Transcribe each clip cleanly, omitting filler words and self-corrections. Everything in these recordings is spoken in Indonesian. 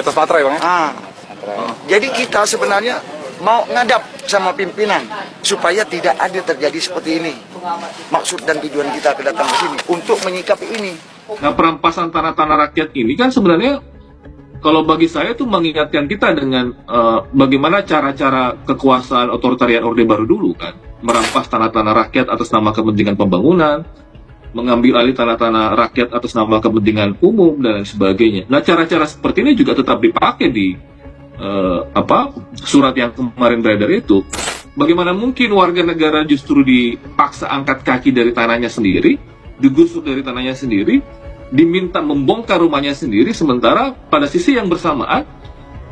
atas materai Bang ya? Jadi kita sebenarnya mau ngadap sama pimpinan supaya tidak ada terjadi seperti ini. Maksud dan tujuan kita kedatang ke sini untuk menyikapi ini. Nah, perampasan tanah-tanah rakyat ini kan sebenarnya kalau bagi saya itu mengingatkan kita dengan bagaimana cara-cara kekuasaan otoritarian Orde Baru dulu kan, merampas tanah-tanah rakyat atas nama kepentingan pembangunan, mengambil alih tanah-tanah rakyat atas nama kepentingan umum dan lain sebagainya. Nah, cara-cara seperti ini juga tetap dipakai di surat yang kemarin beredar itu. Bagaimana mungkin warga negara justru dipaksa angkat kaki dari tanahnya sendiri, digusur dari tanahnya sendiri, diminta membongkar rumahnya sendiri, sementara pada sisi yang bersamaan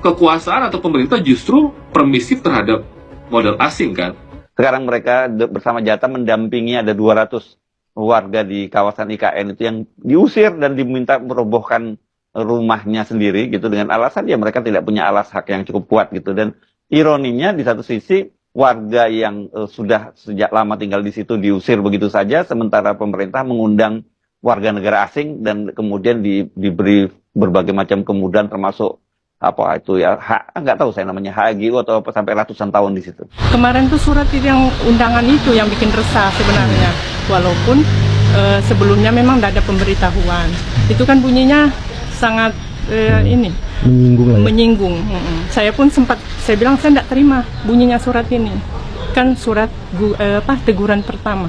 kekuasaan atau pemerintah justru permisif terhadap modal asing kan. Sekarang mereka bersama Jata mendampingi ada 200 warga di kawasan IKN itu yang diusir dan diminta merobohkan rumahnya sendiri gitu dengan alasan ya mereka tidak punya alas hak yang cukup kuat gitu. Dan ironinya di satu sisi warga yang sudah sejak lama tinggal di situ diusir begitu saja, sementara pemerintah mengundang warga negara asing dan kemudian diberi berbagai macam kemudahan termasuk apa itu ya nggak tahu saya namanya HGU atau apa sampai ratusan tahun di situ. Kemarin tuh surat yang undangan itu yang bikin resah sebenarnya, walaupun sebelumnya memang tidak ada pemberitahuan. Itu kan bunyinya sangat menyinggung. Saya pun sempat saya bilang saya tidak terima bunyinya surat ini, kan surat teguran pertama.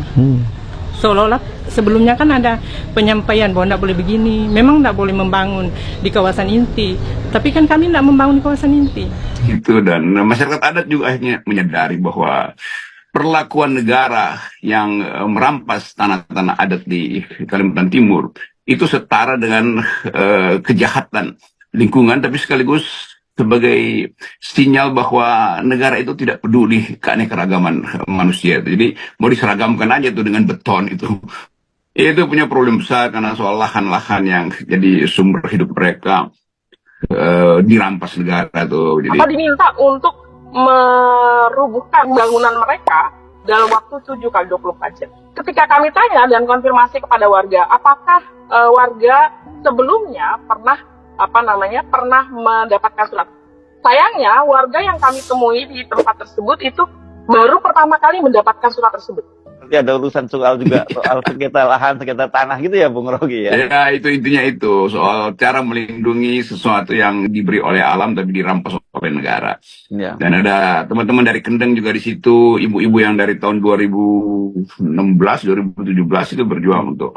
Seolah-olah sebelumnya kan ada penyampaian bahwa tidak boleh begini, memang tidak boleh membangun di kawasan inti, tapi kan kami tidak membangun di kawasan inti. Itu dan masyarakat adat juga akhirnya menyadari bahwa perlakuan negara yang merampas tanah-tanah adat di Kalimantan Timur itu setara dengan kejahatan lingkungan, tapi sekaligus sebagai sinyal bahwa negara itu tidak peduli keanekaragaman manusia. Jadi mau diseragamkan aja tuh dengan beton itu punya problem besar karena soal lahan-lahan yang jadi sumber hidup mereka dirampas negara tuh. Jadi diminta untuk merubuhkan bangunan mereka dalam waktu 7x24 jam. Ketika kami tanya dan konfirmasi kepada warga, apakah warga sebelumnya pernah mendapatkan surat? Sayangnya warga yang kami temui di tempat tersebut itu baru pertama kali mendapatkan surat tersebut. Nanti ada urusan soal sengketa lahan, sengketa tanah gitu ya Bung Rogi ya? Ya itu intinya itu soal cara melindungi sesuatu yang diberi oleh alam tapi dirampas oleh negara. Ya. Dan ada teman-teman dari Kendeng juga di situ, ibu-ibu yang dari tahun 2016, 2017 itu berjuang untuk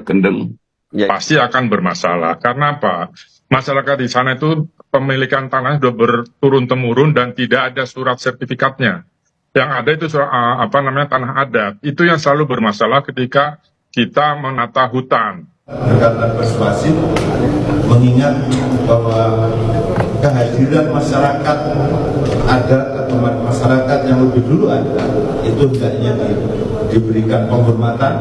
Kendeng. Ya. Pasti akan bermasalah. Karena apa? Masyarakat di sana itu pemilikan tanah sudah berturun-temurun dan tidak ada surat sertifikatnya. Yang ada itu tanah adat. Itu yang selalu bermasalah ketika kita menata hutan. Pendekatan persuasif mengingat bahwa kehadiran masyarakat adat atau masyarakat yang lebih dulu ada itu hendaknya diberikan penghormatan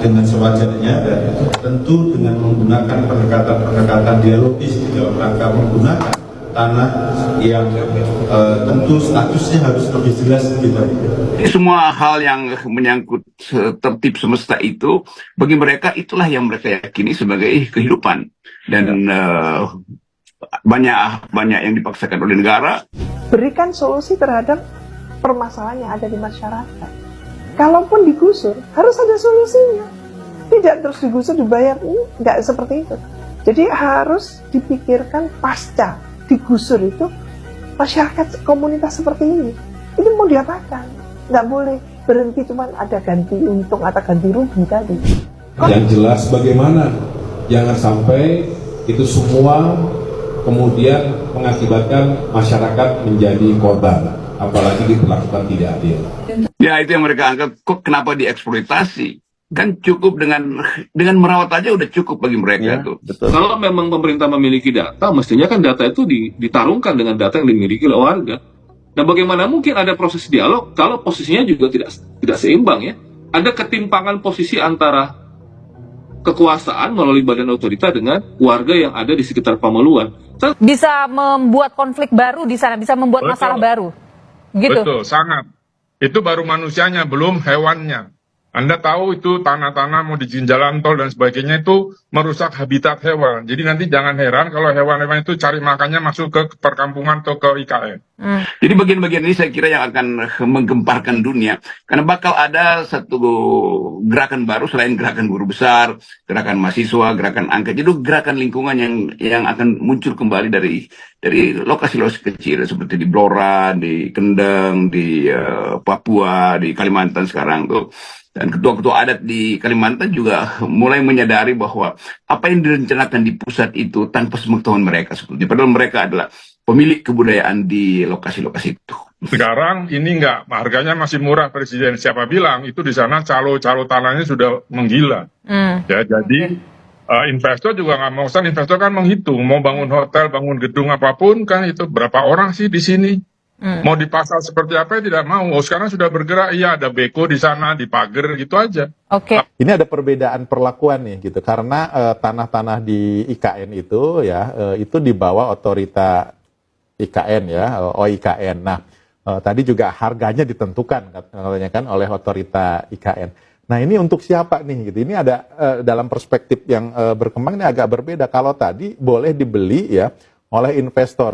dengan sewajarnya dan tentu dengan menggunakan pendekatan dialogis di dalam rangka menggunakan tanah yang tentu statusnya harus lebih jelas gitu. Ini semua hal yang menyangkut tertib semesta itu bagi mereka itulah yang mereka yakini sebagai kehidupan dan banyak yang dipaksakan oleh negara. Berikan solusi terhadap permasalahan yang ada di masyarakat. Kalaupun digusur harus ada solusinya. Tidak terus digusur dibayar, nggak seperti itu. Jadi harus dipikirkan pasca digusur itu masyarakat komunitas seperti ini mau diapakan? Nggak boleh berhenti cuman ada ganti untung atau ganti rugi tadi. Yang jelas bagaimana jangan sampai itu semua kemudian mengakibatkan masyarakat menjadi korban, apalagi diperlakukan tidak adil. Ya itu yang mereka anggap, kok kenapa dieksploitasi? Kan cukup dengan merawat aja udah cukup bagi mereka tuh. Betul. Kalau memang pemerintah memiliki data, mestinya kan data itu ditarungkan dengan data yang dimiliki oleh warga. Nah, bagaimana mungkin ada proses dialog kalau posisinya juga tidak seimbang ya? Ada ketimpangan posisi antara kekuasaan melalui badan otorita dengan warga yang ada di sekitar Pameluan. Bisa membuat konflik baru di sana, bisa membuat masalah baru. Gitu. Betul, sangat. Itu baru manusianya, belum hewannya. Anda tahu itu tanah-tanah mau dijin jalan tol dan sebagainya itu merusak habitat hewan. Jadi nanti jangan heran kalau hewan-hewan itu cari makannya masuk ke perkampungan atau ke IKN. Jadi bagian-bagian ini saya kira yang akan menggemparkan dunia. Karena bakal ada satu gerakan baru selain gerakan buruh besar, gerakan mahasiswa, gerakan angket. Itu gerakan lingkungan yang akan muncul kembali dari lokasi-lokasi kecil seperti di Blora, di Kendeng, di Papua, di Kalimantan sekarang tuh. Dan ketua-ketua adat di Kalimantan juga mulai menyadari bahwa apa yang direncanakan di pusat itu tanpa sepengetahuan mereka sebetulnya. Padahal mereka adalah pemilik kebudayaan di lokasi-lokasi itu. Sekarang ini enggak, harganya masih murah Presiden. Siapa bilang itu di sana calo-calo tanahnya sudah menggila. Ya, jadi investor juga nggak mau pesan, investor kan menghitung mau bangun hotel, bangun gedung apapun kan itu berapa orang sih di sini. Mau dipasang seperti apa ya tidak mau. Oh, sekarang sudah bergerak, iya ada beko di sana, di pagar gitu aja. Oke. Ini ada perbedaan perlakuan nih gitu karena tanah-tanah di IKN itu ya itu di bawah otorita IKN ya, OIKN. Nah, tadi juga harganya ditentukan katanya kan oleh otorita IKN. Nah, ini untuk siapa nih gitu. Ini ada dalam perspektif yang berkembang ini agak berbeda. Kalau tadi boleh dibeli ya oleh investor.